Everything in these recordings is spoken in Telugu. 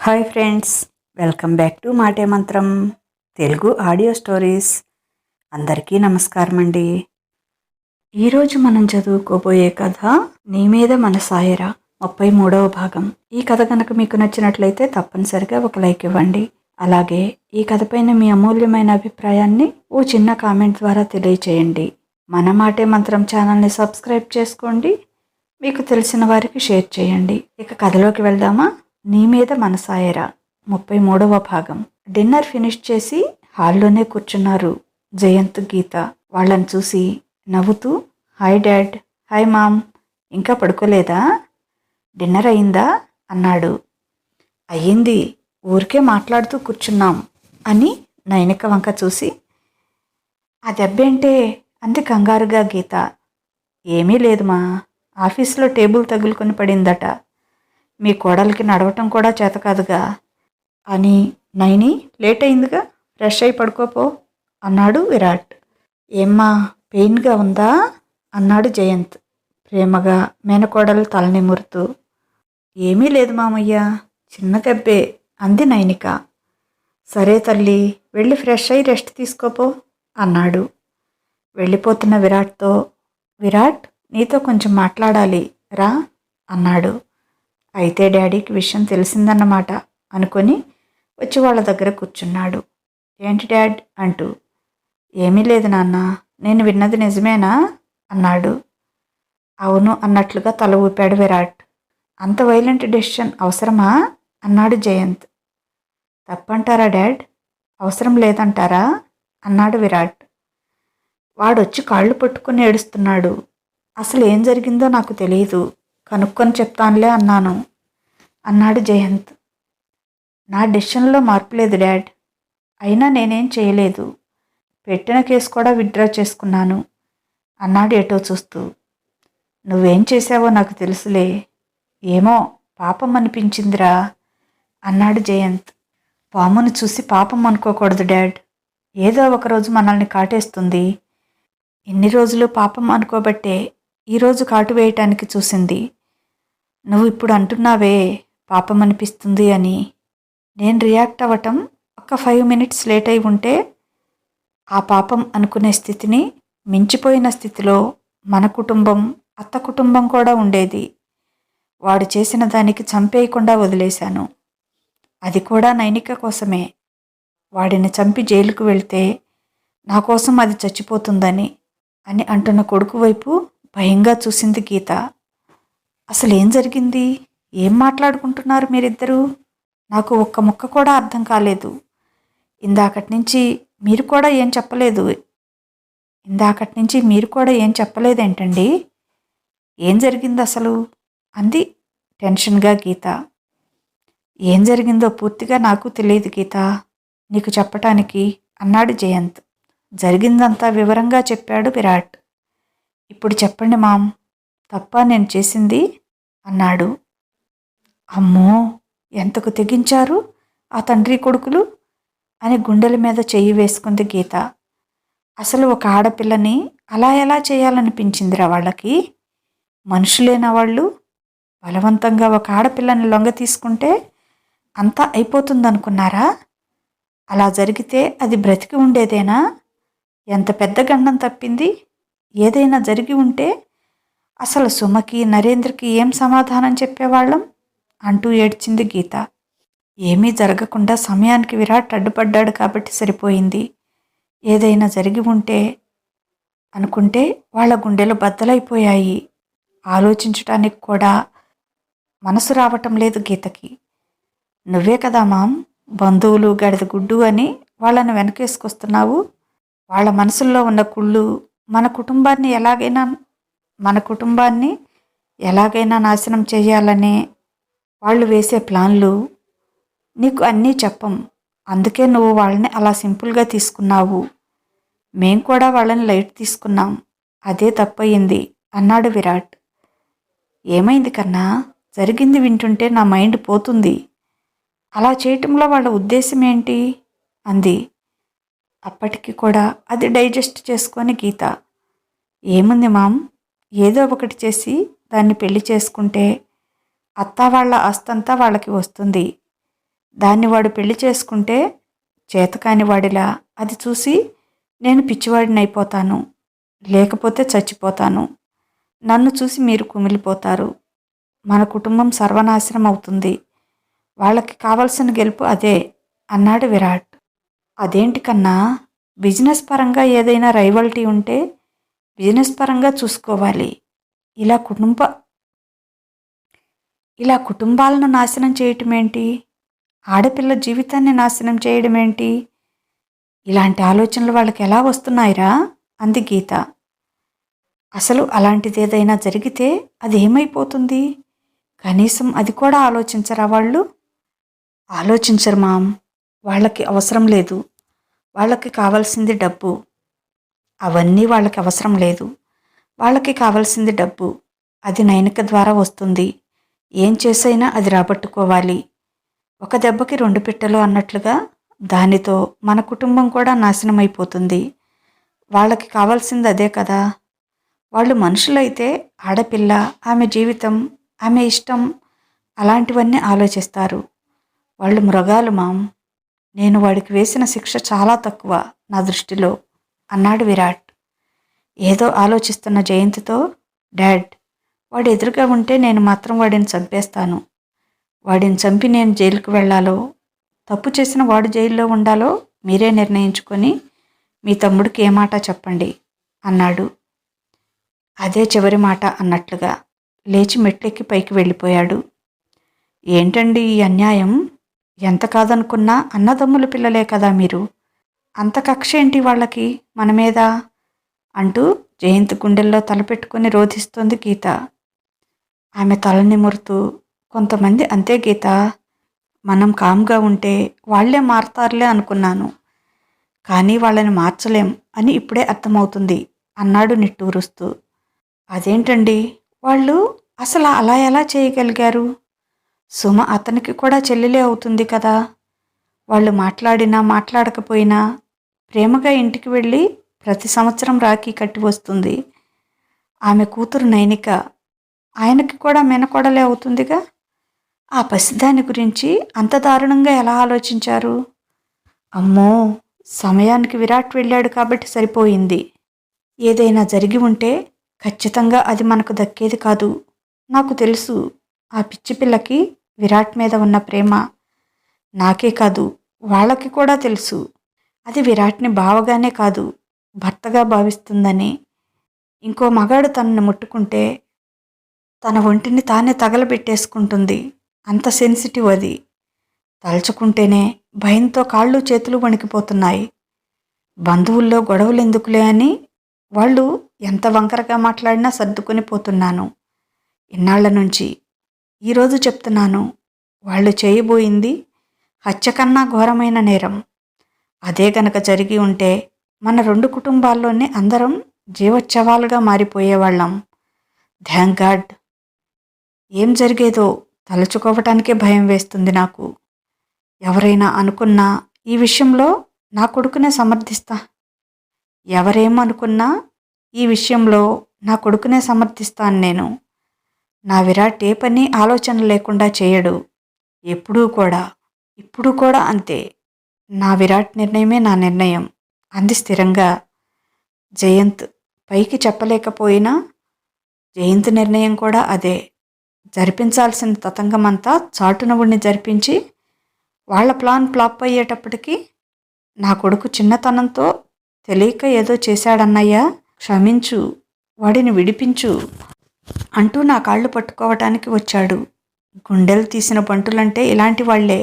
Hi friends, welcome back to మాటే మంత్రం తెలుగు ఆడియో స్టోరీస్. అందరికీ నమస్కారం అండి. ఈరోజు మనం చదువుకోబోయే కథ నీ మీద మనసాయరా 33వ భాగం. ఈ కథ కనుక మీకు నచ్చినట్లయితే తప్పనిసరిగా ఒక లైక్ ఇవ్వండి. అలాగే ఈ కథ పైన మీ అమూల్యమైన అభిప్రాయాన్ని ఓ చిన్న కామెంట్ ద్వారా తెలియచేయండి. మన మాటే మంత్రం ఛానల్ని సబ్స్క్రైబ్ చేసుకోండి. మీకు తెలిసిన వారికి షేర్ చేయండి. ఇక కథలోకి వెళ్దామా? నీ మీద మనసాయరా 33వ భాగం. డిన్నర్ ఫినిష్ చేసి హాల్లోనే కూర్చున్నారు జయంత్, గీత. వాళ్ళని చూసి నవ్వుతూ, హాయ్ డాడ్, హాయ్ మామ్, ఇంకా పడుకోలేదా? డిన్నర్ అయిందా అన్నాడు. అయ్యింది, ఊరికే మాట్లాడుతూ కూర్చున్నాం అని నైనిక వంక చూసి, ఆ దెబ్బేంటే అంది కంగారుగా గీత. ఏమీ లేదుమా, ఆఫీసులో టేబుల్ తగులుకొని పడిందట. మీ కోడలికి నడవటం కూడా చేత కాదుగా అని. నైని, లేట్ అయిందిగా, ఫ్రెష్ అయి పడుకోపో అన్నాడు విరాట్. ఏమ్మా, పెయిన్గా ఉందా అన్నాడు జయంత్ ప్రేమగా మేనకోడలు తలనిమురుతూ. ఏమీ లేదు మామయ్య, చిన్న దెబ్బే అంది నైనిక. సరే తల్లి, వెళ్ళి ఫ్రెష్ అయి రెస్ట్ తీసుకోపో అన్నాడు. వెళ్ళిపోతున్న విరాట్తో, విరాట్, నీతో కొంచెం మాట్లాడాలి రా అన్నాడు. అయితే డాడీకి విషయం తెలిసిందన్నమాట అనుకొని వచ్చి వాళ్ళ దగ్గర కూర్చున్నాడు. ఏంటి డాడ్ అంటూ. ఏమీ లేదు నాన్న, నేను విన్నది నిజమేనా అన్నాడు. అవును అన్నట్లుగా తల ఊపాడు విరాట్. అంత వైలెంట్ డెసిషన్ అవసరమా అన్నాడు జయంత్. తప్పంటారా డాడ్? అవసరం లేదంటారా అన్నాడు విరాట్. వాడొచ్చి కాళ్ళు పట్టుకుని ఏడుస్తున్నాడు. అసలు ఏం జరిగిందో నాకు తెలియదు, కనుక్కొని చెప్తానులే అన్నాను అన్నాడు జయంత్. నా డెసిషన్లో మార్పు లేదు డాడ్, అయినా నేనేం చేయలేదు. పెట్టిన కేసు కూడా విత్డ్రా చేసుకున్నాను అన్నాడు ఎటో చూస్తూ. నువ్వేం చేశావో నాకు తెలుసులే, ఏమో పాపం అనిపించిందిరా అన్నాడు జయంత్. పామును చూసి పాపం అనుకోకూడదు డాడ్, ఏదో ఒకరోజు మనల్ని కాటేస్తుంది. ఇన్ని రోజులు పాపం అనుకోబట్టే ఈరోజు కాటు వేయటానికి చూసింది. నువ్వు ఇప్పుడు అంటున్నావే పాపం అనిపిస్తుంది అని. నేను రియాక్ట్ అవ్వటం ఒక 5 minutes లేట్ అయి ఉంటే ఆ పాపం అనుకునే స్థితిని మించిపోయిన స్థితిలో మన కుటుంబం, అత్త కుటుంబం కూడా ఉండేది. వాడు చేసిన దానికి చంపేయకుండా వదిలేశాను. అది కూడా నైనిక కోసమే. వాడిని చంపి జైలుకు వెళ్తే నా కోసం అది చచ్చిపోతుందని అని అంటున్న కొడుకు వైపు భయంగా చూసింది గీత. అసలేం జరిగింది? ఏం మాట్లాడుకుంటున్నారు మీరిద్దరూ? నాకు ఒక్క ముక్క కూడా అర్థం కాలేదు. ఇందాకటి నుంచి మీరు కూడా ఏం చెప్పలేదేంటండి? ఏం జరిగింది అసలు అంది టెన్షన్గా గీత. ఏం జరిగిందో పూర్తిగా నాకు తెలియదు గీత, నీకు చెప్పటానికి అన్నాడు జయంత్. జరిగిందంతా వివరంగా చెప్పాడు విరాట్. ఇప్పుడు చెప్పండి మామ్, తప్ప నేను చేసింది అన్నాడు. అమ్మో, ఎంతకు తెగించారు ఆ తండ్రి కొడుకులు అని గుండెల మీద చెయ్యి వేసుకుంది గీత. అసలు ఒక ఆడపిల్లని అలా ఎలా చేయాలనిపించిందిరా వాళ్ళకి? మనుషులేనా వాళ్ళు? బలవంతంగా ఒక ఆడపిల్లని లొంగ తీసుకుంటే అంతా అయిపోతుందనుకున్నారా? అలా జరిగితే అది బ్రతికి ఉండేదేనా? ఎంత పెద్ద గండం తప్పింది. ఏదైనా జరిగి ఉంటే అసలు సుమకి, నరేంద్రకి ఏం సమాధానం చెప్పేవాళ్ళం అంటూ ఏడ్చింది గీత. ఏమీ జరగకుండా సమయానికి విరాట్ అడ్డుపడ్డాడు కాబట్టి సరిపోయింది. ఏదైనా జరిగి ఉంటే అనుకుంటే వాళ్ళ గుండెలు బద్దలైపోయాయి. ఆలోచించటానికి కూడా మనసు రావటం లేదు గీతకి. నువ్వే కదా మామ్, బంధువులు గడిద గుడ్డు అని వాళ్ళని వెనకేసుకొస్తున్నావు. వాళ్ళ మనసుల్లో ఉన్న కుళ్ళు మన కుటుంబాన్ని ఎలాగైనా నాశనం చేయాలనే వాళ్ళు వేసే ప్లాన్లు. నీకు అన్నీ చెప్పం, అందుకే నువ్వు వాళ్ళని అలా సింపుల్గా తీసుకున్నావు. మేం కూడా వాళ్ళని లైట్ తీసుకున్నాం, అదే తప్పయింది అన్నాడు విరాట్. ఏమైంది కన్నా? జరిగింది వింటుంటే నా మైండ్ పోతుంది. అలా చేయటంలో వాళ్ళ ఉద్దేశం ఏంటి అంది. అప్పటికి కూడా అది డైజెస్ట్ చేసుకొని గీత, ఏముంది మామ్, ఏదో ఒకటి చేసి దాన్ని పెళ్లి చేసుకుంటే అత్త వాళ్ళ ఆస్తంతా వాళ్ళకి వస్తుంది. దాన్ని వాడు పెళ్లి చేసుకుంటే చేతకాని వాడిలా అది చూసి నేను పిచ్చివాడినైపోతాను, లేకపోతే చచ్చిపోతాను. నన్ను చూసి మీరు కుమిలిపోతారు. మన కుటుంబం సర్వనాశనం అవుతుంది. వాళ్ళకి కావలసిన గెలుపు అదే అన్నాడు విరాట్. అదేంటి కన్నా, బిజినెస్ పరంగా ఏదైనా రైవల్టీ ఉంటే బిజినెస్ పరంగా చూసుకోవాలి. ఇలా ఇలా కుటుంబాలను నాశనం చేయటం ఏంటి? ఆడపిల్ల జీవితాన్ని నాశనం చేయడం ఏంటి? ఇలాంటి ఆలోచనలు వాళ్ళకి ఎలా వస్తున్నాయిరా అంది గీత. అసలు అలాంటిదేదైనా జరిగితే అది ఏమైపోతుంది? కనీసం అది కూడా ఆలోచించరా వాళ్ళు? ఆలోచించరు మామ్. వాళ్ళకి అవసరం లేదు. వాళ్ళకి కావాల్సింది డబ్బు. అవన్నీ వాళ్ళకి అవసరం లేదు. వాళ్ళకి కావాల్సింది డబ్బు. అది నైనిక ద్వారా వస్తుంది. ఏం చేసైనా అది రాబట్టుకోవాలి. ఒక దెబ్బకి 2 పిట్టలు అన్నట్లుగా దానితో మన కుటుంబం కూడా నాశనం అయిపోతుంది. వాళ్ళకి కావాల్సింది అదే కదా. వాళ్ళు మనుషులైతే ఆడపిల్ల, ఆమె జీవితం, ఆమె ఇష్టం అలాంటివన్నీ ఆలోచిస్తారు. వాళ్ళు మృగాలు మామ్. నేను వాడికి వేసిన శిక్ష చాలా తక్కువ నా దృష్టిలో అన్నాడు విరాట్. ఏదో ఆలోచిస్తున్న జయంతితో, డాడ్, వాడు ఎదురుగా ఉంటే నేను మాత్రం వాడిని చంపేస్తాను. వాడిని చంపి నేను జైలుకు వెళ్ళాలో, తప్పు చేసిన వాడు జైల్లో ఉండాలో మీరే నిర్ణయించుకొని మీ తమ్ముడికి ఏ మాట చెప్పండి అన్నాడు. అదే చివరి మాట అన్నట్లుగా లేచి మెట్లెక్కి పైకి వెళ్ళిపోయాడు. ఏంటండి ఈ అన్యాయం? ఎంత కాదనుకున్నా అన్నదమ్ముల పిల్లలే కదా మీరు. అంత కక్ష ఏంటి వాళ్ళకి మన మీద అంటూ జయంత్ గుండెల్లో తలపెట్టుకుని రోధిస్తోంది గీత. ఆమె తల నిమురుతూ, కొంతమంది అంతే గీత, మనం కామ్గా ఉంటే వాళ్లే మారతారులే అనుకున్నాను, కానీ వాళ్ళని మార్చలేం అని ఇప్పుడే అర్థమవుతుంది అన్నాడు నిట్టూరుస్తూ. అదేంటండి, వాళ్ళు అసలు అలా ఎలా చేయగలిగారు? సుమ అతనికి కూడా చెల్లెలే అవుతుంది కదా. వాళ్ళు మాట్లాడినా మాట్లాడకపోయినా ప్రేమగా ఇంటికి వెళ్ళి ప్రతి సంవత్సరం రాఖీ కట్టి వస్తుంది. ఆమె కూతురు నైనిక ఆయనకి కూడా మేనకోడలే అవుతుందిగా. ఆ పసిదాని గురించి అంత దారుణంగా ఎలా ఆలోచించారు? అమ్మో, సమయానికి విరాట్ వెళ్ళాడు కాబట్టి సరిపోయింది. ఏదైనా జరిగి ఉంటే ఖచ్చితంగా అది మనకు దక్కేది కాదు. నాకు తెలుసు ఆ పిచ్చి పిల్లకి విరాట్ మీద ఉన్న ప్రేమ. నాకే కాదు, వాళ్ళకి కూడా తెలుసు. అది విరాట్ని బావగానే కాదు, భర్తగా భావిస్తుందని. ఇంకో మగాడు తనని ముట్టుకుంటే తన ఒంటిని తానే తగలబెట్టేసుకుంటుంది. అంత సెన్సిటివ్ అది. తలుచుకుంటేనే భయంతో కాళ్ళు చేతులు వణికిపోతున్నాయి. బంధువుల్లో గొడవలు ఎందుకులే అని వాళ్ళు ఎంత వంకరగా మాట్లాడినా సర్దుకొని పోతున్నాను ఇన్నాళ్ల నుంచి. ఈరోజు చెప్తున్నాను, వాళ్ళు చేయబోయింది హత్య కన్నా ఘోరమైన నేరం. అదే గనక జరిగి ఉంటే మన 2 కుటుంబాల్లోనే అందరం జీవోత్సవాలుగా మారిపోయేవాళ్ళం. Thank God. ఏం జరిగేదో తలుచుకోవటానికే భయం వేస్తుంది నాకు. ఎవరైనా అనుకున్నా ఈ విషయంలో నా కొడుకునే సమర్థిస్తా. ఎవరేమనుకున్నా ఈ విషయంలో నా కొడుకునే సమర్థిస్తాను నేను. నా విరాట్ ఏ పని ఆలోచన లేకుండా చేయడు. ఎప్పుడూ కూడా, ఇప్పుడు కూడా అంతే. నా విరాట్ నిర్ణయమే నా నిర్ణయం అంది స్థిరంగా. జయంత్ పైకి చెప్పలేకపోయినా జయంత్ నిర్ణయం కూడా అదే. జరిపించాల్సిన తతంగమంతా చాటునవుడిని జరిపించి వాళ్ల ప్లాన్ ఫ్లాప్ అయ్యేటప్పటికీ నా కొడుకు చిన్నతనంతో తెలియక ఏదో చేశాడన్నయ్యా, క్షమించు, వాడిని విడిపించు అంటూ నా కాళ్ళు పట్టుకోవటానికి వచ్చాడు. గుండెలు తీసిన బంటులంటే ఇలాంటి వాళ్లే.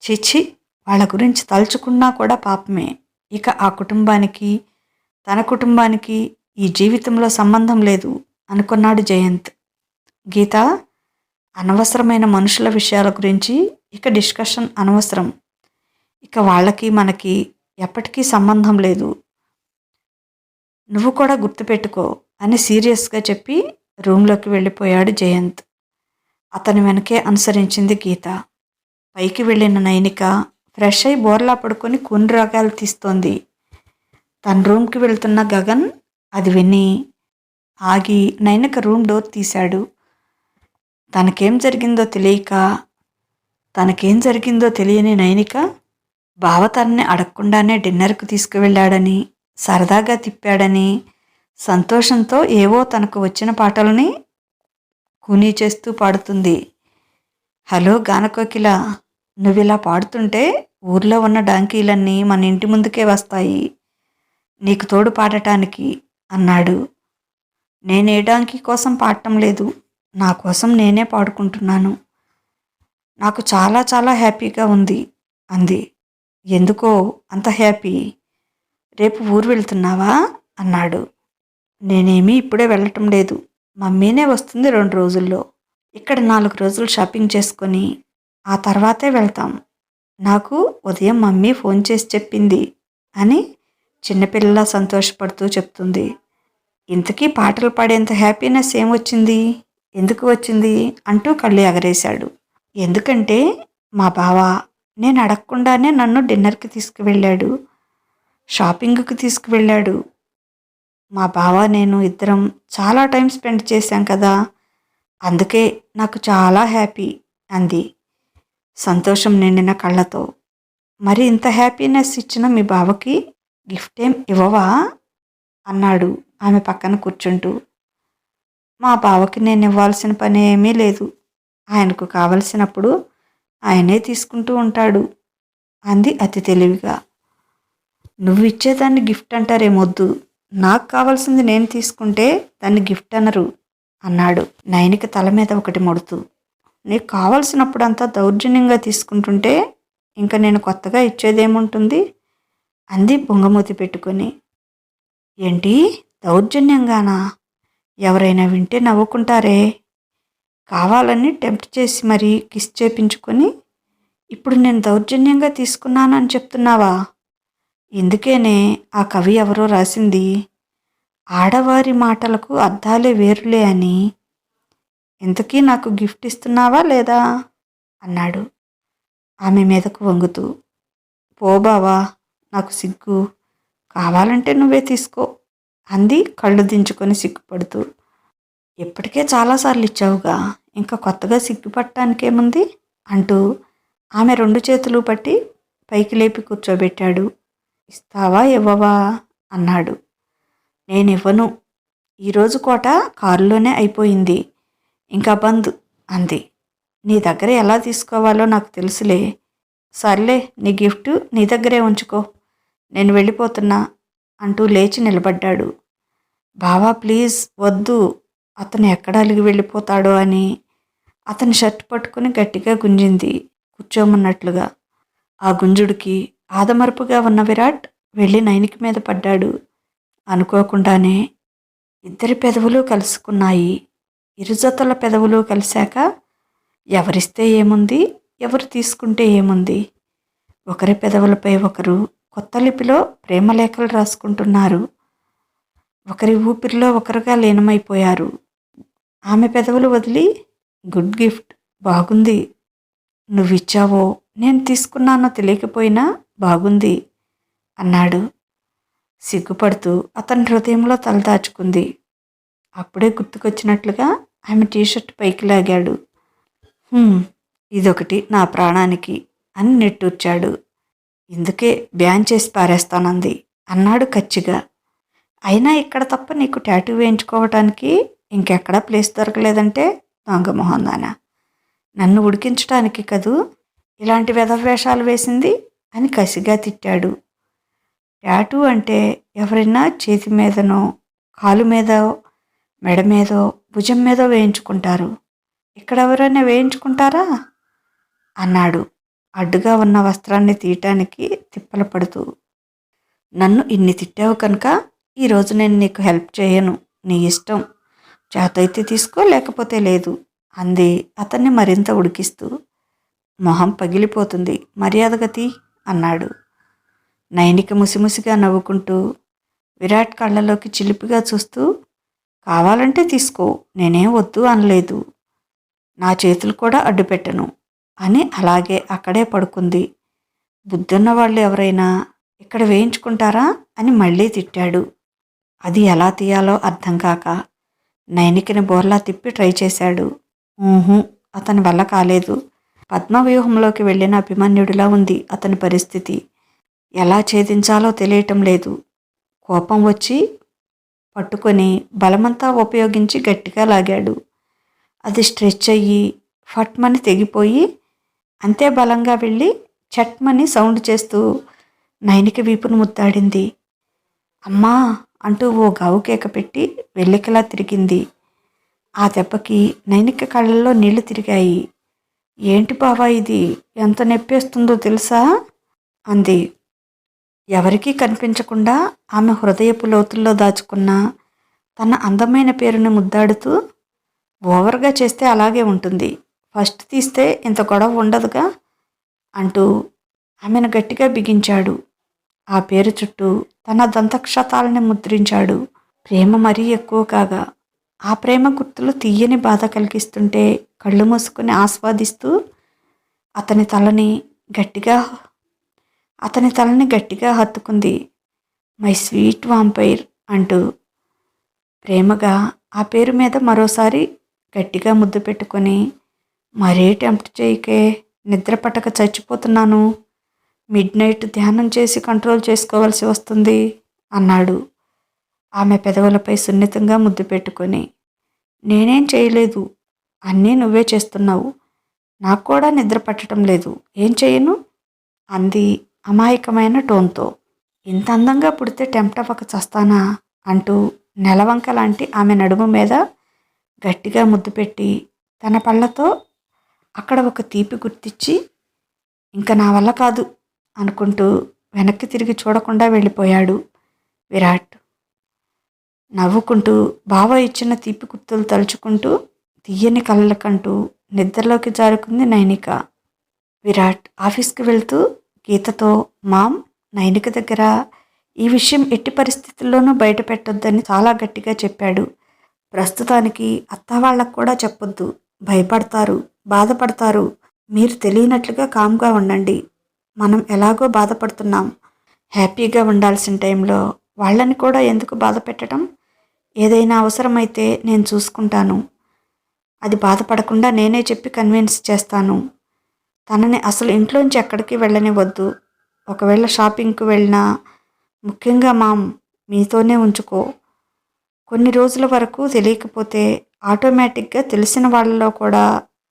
చిచ్చి, వాళ్ళ గురించి తలుచుకున్నా కూడా పాపమే. ఇక ఆ కుటుంబానికి, తన కుటుంబానికి ఈ జీవితంలో సంబంధం లేదు అనుకున్నాడు జయంత్. గీత, అనవసరమైన మనుషుల విషయాల గురించి ఇక డిస్కషన్ అనవసరం. ఇక వాళ్ళకి మనకి ఎప్పటికీ సంబంధం లేదు. నువ్వు కూడా గుర్తుపెట్టుకో అని సీరియస్గా చెప్పి రూమ్లోకి వెళ్ళిపోయాడు జయంత్. అతని వెనకే అనుసరించింది గీత. పైకి వెళ్ళిన నైనిక ఫ్రెష్ అయి బోర్లా పడుకొని కొన్ని రాగాలు తీస్తోంది. తన రూమ్కి వెళ్తున్న గగన్ అది విని ఆగి నైనిక రూమ్ డోర్ తీశాడు. తనకేం జరిగిందో తెలియక తనకేం జరిగిందో తెలియని నైనిక బావ తనని అడగకుండానే డిన్నర్కు తీసుకువెళ్ళాడని, సరదాగా తిప్పాడని సంతోషంతో ఏవో తనకు వచ్చిన పాటలని కూనీ చేస్తూ పాడుతుంది. హలో గానకోకిల, నువ్విలా పాడుతుంటే ఊర్లో ఉన్న డాంకీలన్నీ మన ఇంటి ముందుకే వస్తాయి నీకు తోడు పాడటానికి అన్నాడు. నేనే డాంకీ కోసం పాడటం లేదు, నా కోసం నేనే పాడుకుంటున్నాను. నాకు చాలా చాలా హ్యాపీగా ఉంది అంది. ఎందుకో అంత హ్యాపీ? రేపు ఊరు వెళ్తున్నావా అన్నాడు. నేనేమీ ఇప్పుడే వెళ్ళటం లేదు, మమ్మీనే వస్తుంది 2 రోజుల్లో. ఇక్కడ 4 రోజులు షాపింగ్ చేసుకొని ఆ తర్వాతే వెళ్తాం. నాకు ఉదయం మమ్మీ ఫోన్ చేసి చెప్పింది అని చిన్నపిల్లలా సంతోషపడుతూ చెప్తుంది. ఇంతకీ పాటలు పాడేంత హ్యాపీనెస్ ఏమొచ్చింది, ఎందుకు వచ్చింది అంటూ కళ్ళు ఎగరేశాడు. ఎందుకంటే మా బావ నేను అడగకుండానే నన్ను డిన్నర్కి తీసుకువెళ్ళాడు, షాపింగ్కి తీసుకువెళ్ళాడు. మా బావ నేను ఇద్దరం చాలా టైం స్పెండ్ చేశాం కదా, అందుకే నాకు చాలా హ్యాపీ అంది సంతోషం నిండిన కళ్ళతో. మరి ఇంత హ్యాపీనెస్ ఇచ్చిన మీ బావకి గిఫ్ట్ ఏం ఇవ్వవా అన్నాడు ఆమె పక్కన కూర్చుంటూ. మా బావకి నేను ఇవ్వాల్సిన పని ఏమీ లేదు, ఆయనకు కావలసినప్పుడు ఆయనే తీసుకుంటూ ఉంటాడు అంది అతి తెలివిగా. నువ్వు ఇచ్చేదాన్ని గిఫ్ట్ అంటారేమొద్దు, నాకు కావాల్సింది నేను తీసుకుంటే దాన్ని గిఫ్ట్ అనరు అన్నాడు నైనిక తల మీద ఒకటి మొడుతూ. నీకు కావలసినప్పుడు అంతా దౌర్జన్యంగా తీసుకుంటుంటే ఇంకా నేను కొత్తగా ఇచ్చేదేముంటుంది అంది బొంగమూతి పెట్టుకొని. ఏంటి దౌర్జన్యంగానా? ఎవరైనా వింటే నవ్వుకుంటారే. కావాలని టెంప్ట్ చేసి మరీ కిస్ చేపించుకొని ఇప్పుడు నేను దౌర్జన్యంగా తీసుకున్నానని చెప్తున్నావా? ఇందుకేనే ఆ కవి ఎవరో రాసింది, ఆడవారి మాటలకు అర్థాలే వేరులే అని. ఇంతకీ నాకు గిఫ్ట్ ఇస్తున్నావా లేదా అన్నాడు ఆమె మీదకు వంగుతూ. పో బావా, నాకు సిగ్గు, కావాలంటే నువ్వే తీసుకో అంది కళ్ళు దించుకొని సిగ్గుపడుతూ. ఇప్పటికే చాలాసార్లు ఇచ్చావుగా, ఇంకా కొత్తగా సిగ్గుపడటానికేముంది అంటూ ఆమె 2 చేతులు పట్టి పైకి లేపి కూర్చోబెట్టాడు. ఇస్తావా ఇవ్వవా అన్నాడు. నేనివ్వను, ఈరోజు కోట కారులోనే అయిపోయింది, ఇంకా బంద్ అంది. నీ దగ్గర ఎలా తీసుకోవాలో నాకు తెలుసులే. సర్లే, నీ గిఫ్ట్ నీ దగ్గరే ఉంచుకో, నేను వెళ్ళిపోతున్నా అంటూ లేచి నిలబడ్డాడు. బావా ప్లీజ్ వద్దు, అతను ఎక్కడ అలిగి వెళ్ళిపోతాడో అని అతని షర్ట్ పట్టుకుని గట్టిగా గుంజింది కూర్చోమన్నట్లుగా. ఆ గుంజుడికి ఆదమరుపుగా ఉన్న విరాట్ వెళ్ళి నైనికి మీద పడ్డాడు. అనుకోకుండానే ఇద్దరి పెదవులు కలుసుకున్నాయి. ఇరుజతల పెదవులు కలిశాక ఎవరిస్తే ఏముంది, ఎవరు తీసుకుంటే ఏముంది? ఒకరి పెదవులపై ఒకరు కొత్త లిపిలో ప్రేమలేఖలు రాసుకుంటున్నారు. ఒకరి ఊపిరిలో ఒకరుగా లీనమైపోయారు. ఆమె పెదవులు వదిలి, గుడ్ గిఫ్ట్, బాగుంది, నువ్విచ్చావో నేను తీసుకున్నానో తెలియకపోయినా బాగుంది అన్నాడు సిగ్గుపడుతూ. అతని హృదయంలో తలదాచుకుంది. అప్పుడే గుర్తుకొచ్చినట్లుగా ఆమె టీషర్ట్ పైకి లాగాడు. ఇదొకటి నా ప్రాణానికి అని నెట్టూర్చాడు. ఇందుకే బ్యాన్ చేసి పారేస్తానంది అన్నాడు కచ్చిగా. అయినా ఇక్కడ తప్ప నీకు టాటూ వేయించుకోవటానికి ఇంకెక్కడా ప్లేస్ దొరకలేదంటే దొంగ మొహందానా, నన్ను ఉడికించటానికి కదూ ఇలాంటి వెధవేషాలు వేసింది అని కసిగా తిట్టాడు. టాటూ అంటే ఎవరైనా చేతి మీదనో, కాలు మీదో, మెడ మీదో, భుజం మీదో వేయించుకుంటారు. ఇక్కడెవరైనా వేయించుకుంటారా అన్నాడు అడ్డుగా ఉన్న వస్త్రాన్ని తీయటానికి తిప్పలు పడుతూ. నన్ను ఇన్ని తిట్టావు కనుక ఈరోజు నేను నీకు హెల్ప్ చేయను, నీ ఇష్టం, చేతైతే తీసుకో లేకపోతే లేదు అంది అతన్ని మరింత ఉడికిస్తూ. మొహం పగిలిపోతుంది, మర్యాదగా తీ అన్నాడు. నైనిక ముసిముసిగా నవ్వుకుంటూ విరాట్ కళ్ళలోకి చిలిపిగా చూస్తూ, కావాలంటే తీసుకో, నేనేం వద్దు అనలేదు, నా చేతులు కూడా అడ్డుపెట్టను అని అలాగే అక్కడే పడుకుంది. బుద్ధున్న వాళ్ళు ఎవరైనా ఇక్కడ వేయించుకుంటారా అని మళ్ళీ తిట్టాడు. అది ఎలా తీయాలో అర్థం కాక నైనికని బోర్లా తిప్పి ట్రై చేశాడు. అతని వల్ల కాలేదు. పద్మవ్యూహంలోకి వెళ్ళిన అభిమన్యుడిలా ఉంది అతని పరిస్థితి. ఎలా ఛేదించాలో తెలియటం లేదు. కోపం వచ్చి పట్టుకొని బలమంతా ఉపయోగించి గట్టిగా లాగాడు. అది స్ట్రెచ్ అయ్యి ఫట్మని తెగిపోయి అంతే బలంగా వెళ్ళి చట్మని సౌండ్ చేస్తూ నయనికి వీపును ముద్దాడింది. అమ్మా అంటూ ఓ గావు కేక పెట్టి వెల్లికలా తిరిగింది. ఆ దెబ్బకి నైనిక కళ్ళల్లో నీళ్లు తిరిగాయి. ఏంటి బావా ఇది, ఎంత నొప్పేస్తుందో తెలుసా అంది. ఎవరికీ కనిపించకుండా ఆమె హృదయపు లోతుల్లో దాచుకున్న తన అందమైన పేరుని ముద్దాడుతూ, ఓవర్గా చేస్తే అలాగే ఉంటుంది, ఫస్ట్ తీస్తే ఇంత గొడవ ఉండదుగా అంటూ ఆమెను గట్టిగా బిగించాడు. ఆ పేరు చుట్టూ తన దంతక్షతాలని ముద్రించాడు. ప్రేమ మరీ ఎక్కువ కాగా ఆ ప్రేమ గుర్తులు తీయని బాధ కలిగిస్తుంటే కళ్ళు మూసుకుని ఆస్వాదిస్తూ అతని తలని గట్టిగా హత్తుకుంది. మై స్వీట్ వాంపైర్ అంటూ ప్రేమగా ఆ పేరు మీద మరోసారి గట్టిగా ముద్దు పెట్టుకొని, మరే టెంప్ట్ చేయకే, నిద్ర పట్టక చచ్చిపోతున్నాను, మిడ్ నైట్ ధ్యానం చేసి కంట్రోల్ చేసుకోవాల్సి వస్తుంది అన్నాడు ఆమె పెదవులపై సున్నితంగా ముద్దు పెట్టుకొని. నేనేం చేయలేదు, అన్నీ నువ్వే చేస్తున్నావు, నాకు కూడా నిద్ర పట్టడం లేదు, ఏం చేయను అంది అమాయకమైన టోన్తో. ఇంత అందంగా పుడితే టెంప్ట్ అవ్వక చస్తానా అంటూ నెలవంక లాంటి ఆమె నడుము మీద గట్టిగా ముద్దు పెట్టి తన పళ్ళతో అక్కడ ఒక తీపి గుర్తిచ్చి, ఇంకా నా వల్ల కాదు అనుకుంటూ వెనక్కి తిరిగి చూడకుండా వెళ్ళిపోయాడు విరాట్. నవ్వుకుంటూ బావ ఇచ్చిన తీపి గుర్తులు తలుచుకుంటూ తీయని కళ్ళకంటూ నిద్రలోకి జారుకుంది నైనిక. విరాట్ ఆఫీస్కి వెళ్తూ గీతతో, మామ్, నైనిక దగ్గర ఈ విషయం ఎట్టి పరిస్థితుల్లోనూ బయట పెట్టొద్దని చాలా గట్టిగా చెప్పాడు. ప్రస్తుతానికి అత్తవాళ్ళకు కూడా చెప్పొద్దు, భయపడతారు, బాధపడతారు, మీరు తెలియనట్లుగా కామ్గా ఉండండి, మనం ఎలాగో బాధపడుతున్నాం, హ్యాపీగా ఉండాల్సిన టైంలో వాళ్ళని కూడా ఎందుకు బాధ పెట్టడం, ఏదైనా అవసరమైతే నేను చూసుకుంటాను, అది బాధపడకుండా నేనే చెప్పి కన్విన్స్ చేస్తాను, తనని అసలు ఇంట్లోంచి ఎక్కడికి వెళ్ళనివద్దు, ఒకవేళ షాపింగ్కి వెళ్ళినా ముఖ్యంగా మామ్ మీతోనే ఉంచుకో, కొన్ని రోజుల వరకు తెలియకపోతే ఆటోమేటిక్గా తెలిసిన వాళ్ళలో కూడా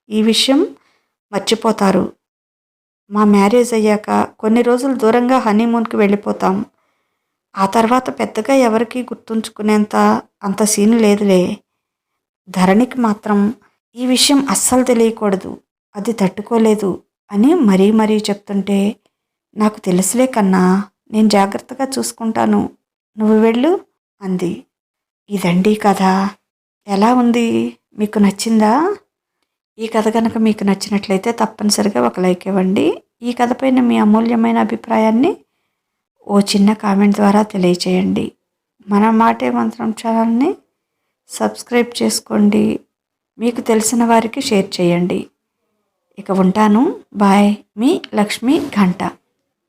ఈ విషయం మర్చిపోతారు, మా మ్యారేజ్ అయ్యాక కొన్ని రోజులు దూరంగా హనీమూన్కి వెళ్ళిపోతాం, ఆ తర్వాత పెద్దగా ఎవరికీ గుర్తుంచుకునేంత అంత సీన్ లేదులే, ధరణికి మాత్రం ఈ విషయం అస్సలు తెలియకూడదు, అది తట్టుకోలేదు అని మరీ చెప్తుంటే, నాకు తెలుసులే కన్నా, నేను జాగ్రత్తగా చూసుకుంటాను, నువ్వు వెళ్ళు అంది. ఇదండి కథ. ఎలా ఉంది, మీకు నచ్చిందా? ఈ కథ కనుక మీకు నచ్చినట్లయితే తప్పనిసరిగా ఒక లైక్ ఇవ్వండి. ఈ కథపైన మీ అమూల్యమైన అభిప్రాయాన్ని ఓ చిన్న కామెంట్ ద్వారా తెలియచేయండి. మన మాటే మంత్రం ఛానల్ని సబ్స్క్రైబ్ చేసుకోండి, మీకు తెలిసిన వారికి షేర్ చేయండి. ఇక ఉంటాను, బాయ్, మీ లక్ష్మీ ఘంట.